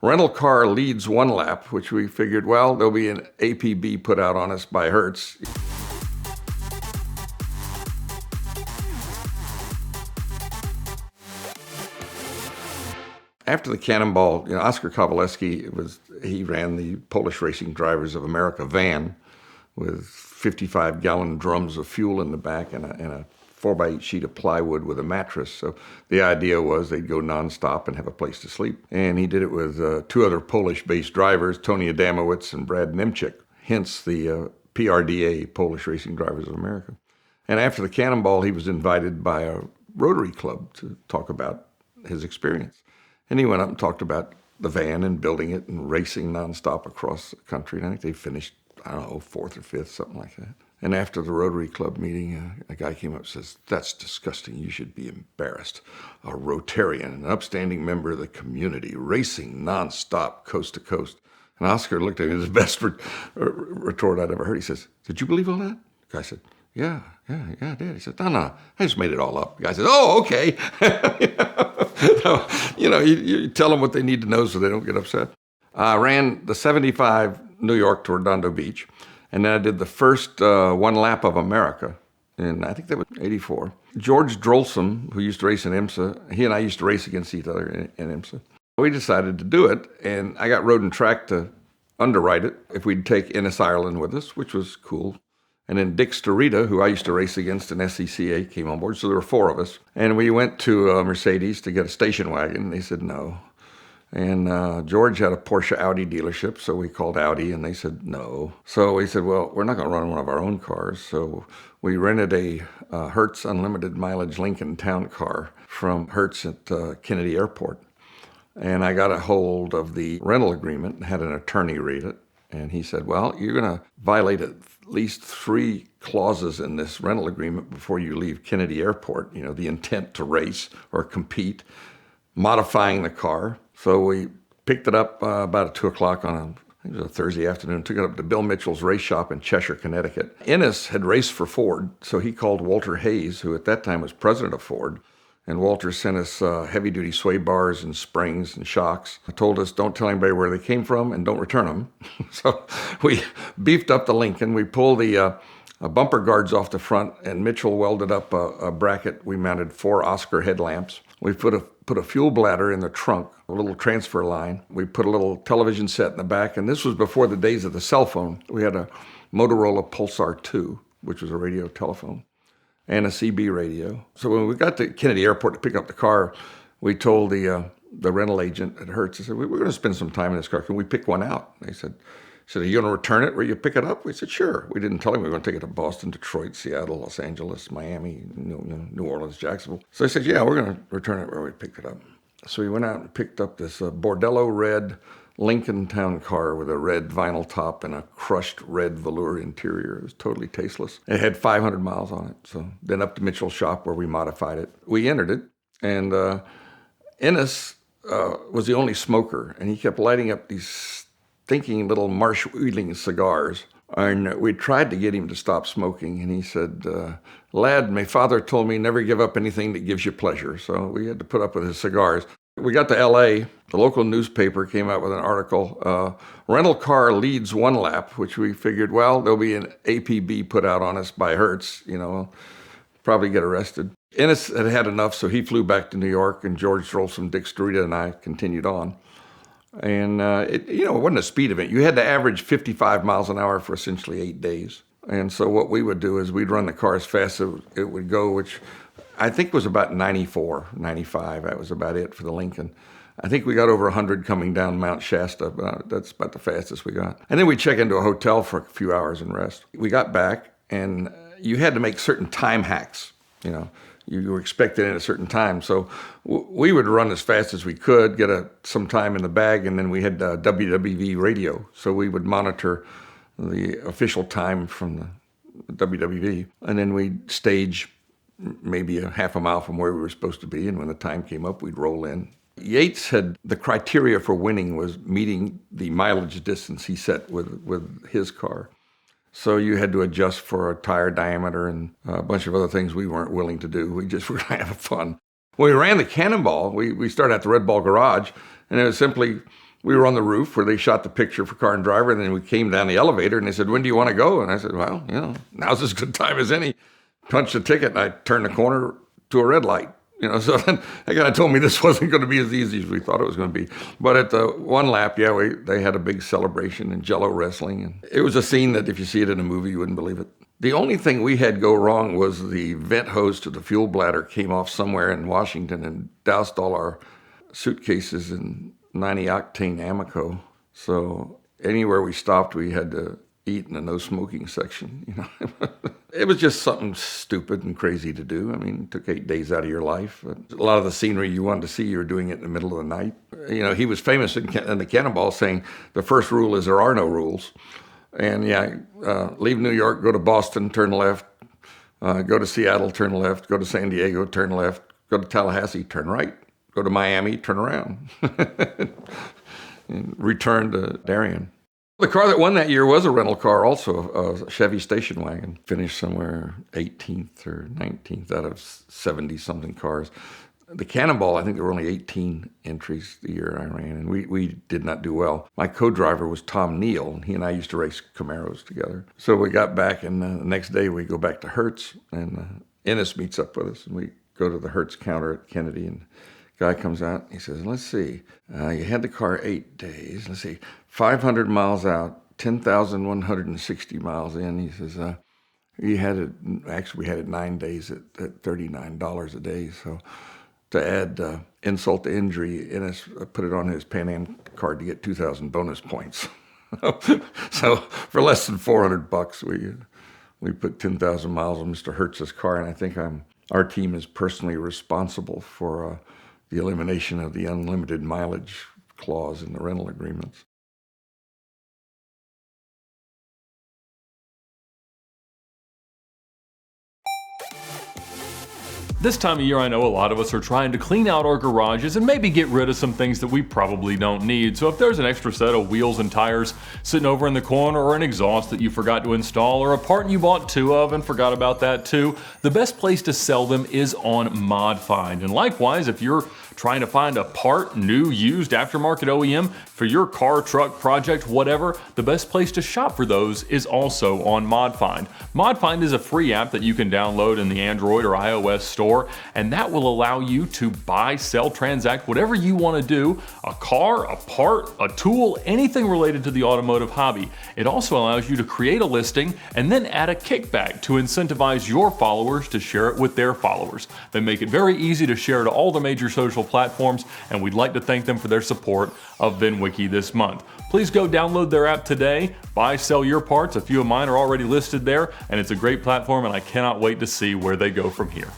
Rental car leads one lap, which we figured, well, there'll be an APB put out on us by Hertz. After the Cannonball, Oscar Koveleski, he ran the Polish Racing Drivers of America van with 55-gallon drums of fuel in the back and a 4x8 sheet of plywood with a mattress. So the idea was they'd go nonstop and have a place to sleep. And he did it with two other Polish-based drivers, Tony Adamowicz and Brad Nemchik, hence the PRDA, Polish Racing Drivers of America. And after the Cannonball, he was invited by a Rotary Club to talk about his experience. And he went up and talked about the van and building it and racing nonstop across the country. And I think they finished, I don't know, fourth or fifth, something like that. And after the Rotary Club meeting, a guy came up and says, "That's disgusting. You should be embarrassed. A Rotarian, an upstanding member of the community, racing nonstop, coast to coast." And Oscar looked at me, his best retort I'd ever heard. He says, "Did you believe all that?" The guy said, Yeah, I did. He said, No, I just made it all up. The guy says, "Oh, okay." So, you tell them what they need to know so they don't get upset. I ran the 75 New York to Redondo Beach, and then I did the first one lap of America, and I think that was 84. George Drolsom, who used to race in IMSA, he and I used to race against each other in IMSA. We decided to do it, and I got Road and Track to underwrite it if we'd take Ennis Ireland with us, which was cool. And then Dick Starita, who I used to race against in SCCA, came on board. So there were four of us. And we went to Mercedes to get a station wagon. They said no. And George had a Porsche Audi dealership, so we called Audi, and they said no. So we said, well, we're not going to run one of our own cars. So we rented a Hertz unlimited mileage Lincoln Town car from Hertz at Kennedy Airport. And I got a hold of the rental agreement and had an attorney read it. And he said, well, you're going to violate at least 3 clauses in this rental agreement before you leave Kennedy Airport. The intent to race or compete, modifying the car. So we picked it up about 2 o'clock on I think it was a Thursday afternoon, took it up to Bill Mitchell's race shop in Cheshire, Connecticut. Ennis had raced for Ford, so he called Walter Hayes, who at that time was president of Ford. And Walter sent us heavy-duty sway bars and springs and shocks. Told us, don't tell anybody where they came from and don't return them. So we beefed up the Lincoln. We pulled the bumper guards off the front, and Mitchell welded up a bracket. We mounted 4 Oscar headlamps. We put a fuel bladder in the trunk, a little transfer line. We put a little television set in the back, and this was before the days of the cell phone. We had a Motorola Pulsar 2, which was a radio telephone, and a CB radio. So when we got to Kennedy Airport to pick up the car, we told the rental agent at Hertz, I said, we're going to spend some time in this car. Can we pick one out? They said, are you going to return it where you pick it up? We said, sure. We didn't tell him we were going to take it to Boston, Detroit, Seattle, Los Angeles, Miami, New Orleans, Jacksonville. So they said, yeah, we're going to return it where we picked it up. So we went out and picked up this Bordello red Lincoln Town car with a red vinyl top and a crushed red velour interior. It was totally tasteless. It had 500 miles on it. So then up to Mitchell's shop where we modified it. We entered it, and Ennis was the only smoker, and he kept lighting up these stinking little marsh wheeling cigars. And we tried to get him to stop smoking, and he said, lad, my father told me never give up anything that gives you pleasure. So we had to put up with his cigars. We got to L.A., the local newspaper came out with an article, rental car leads one lap, which we figured, well, there'll be an APB put out on us by Hertz, probably get arrested. Ennis had had enough, so he flew back to New York, and George Drolsom, Dick Starita, and I continued on. And it wasn't a speed event. You had to average 55 miles an hour for essentially 8 days. And so what we would do is we'd run the car as fast as it would go, which I think was about 94, 95. That was about it for the Lincoln. I think we got over 100 coming down Mount Shasta, but that's about the fastest we got. And then we'd check into a hotel for a few hours and rest. We got back, and you had to make certain time hacks, You were expected in at a certain time. So we would run as fast as we could, get some time in the bag, and then we had WWV radio. So we would monitor the official time from the WWV. And then we'd stage maybe a half a mile from where we were supposed to be. And when the time came up, we'd roll in. Yates had the criteria for winning was meeting the mileage distance he set with his car. So you had to adjust for a tire diameter and a bunch of other things we weren't willing to do. We just were going to have fun. When we ran the Cannonball, we started at the Red Ball Garage, and it was simply we were on the roof where they shot the picture for Car and Driver, and then we came down the elevator, and they said, when do you want to go? And I said, well, now's as good time as any. Punched a ticket, and I turned the corner to a red light. So then they kind of told me this wasn't going to be as easy as we thought it was going to be. But at the one lap, they had a big celebration and Jello wrestling. And it was a scene that if you see it in a movie, you wouldn't believe it. The only thing we had go wrong was the vent hose to the fuel bladder came off somewhere in Washington and doused all our suitcases in 90-octane Amoco. So anywhere we stopped, we had to eat in the no smoking section. It was just something stupid and crazy to do. I mean, it took 8 days out of your life. A lot of the scenery you wanted to see, you were doing it in the middle of the night. He was famous in the Cannonball saying the first rule is there are no rules. And leave New York, go to Boston, turn left, go to Seattle, turn left, go to San Diego, turn left, go to Tallahassee, turn right, go to Miami, turn around, and return to Darien. The car that won that year was a rental car also, a Chevy station wagon. Finished somewhere 18th or 19th out of 70-something cars. The Cannonball, I think there were only 18 entries the year I ran, and we did not do well. My co-driver was Tom Neal, and he and I used to race Camaros together. So we got back, and the next day we go back to Hertz, and Ennis meets up with us, and we go to the Hertz counter at Kennedy, and guy comes out, he says, let's see, you had the car 8 days, let's see, 500 miles out, 10,160 miles in. He says, we had it 9 days at $39 a day. So to add insult to injury, Ennis put it on his Pan Am card to get 2,000 bonus points. So for less than $400, we put 10,000 miles on Mr. Hertz's car, and I think our team is personally responsible for the elimination of the unlimited mileage clause in the rental agreements. This time of year, I know a lot of us are trying to clean out our garages and maybe get rid of some things that we probably don't need. So if there's an extra set of wheels and tires sitting over in the corner, or an exhaust that you forgot to install, or a part you bought 2 of and forgot about that too, the best place to sell them is on ModFind. And likewise, if you're trying to find a part, new, used, aftermarket OEM for your car, truck, project, whatever, the best place to shop for those is also on ModFind. ModFind is a free app that you can download in the Android or iOS store, and that will allow you to buy, sell, transact, whatever you want to do, a car, a part, a tool, anything related to the automotive hobby. It also allows you to create a listing and then add a kickback to incentivize your followers to share it with their followers. They make it very easy to share to all the major social platforms, and we'd like to thank them for their support of VinWiki this month. Please go download their app today, buy, sell your parts. A few of mine are already listed there, and it's a great platform, and I cannot wait to see where they go from here.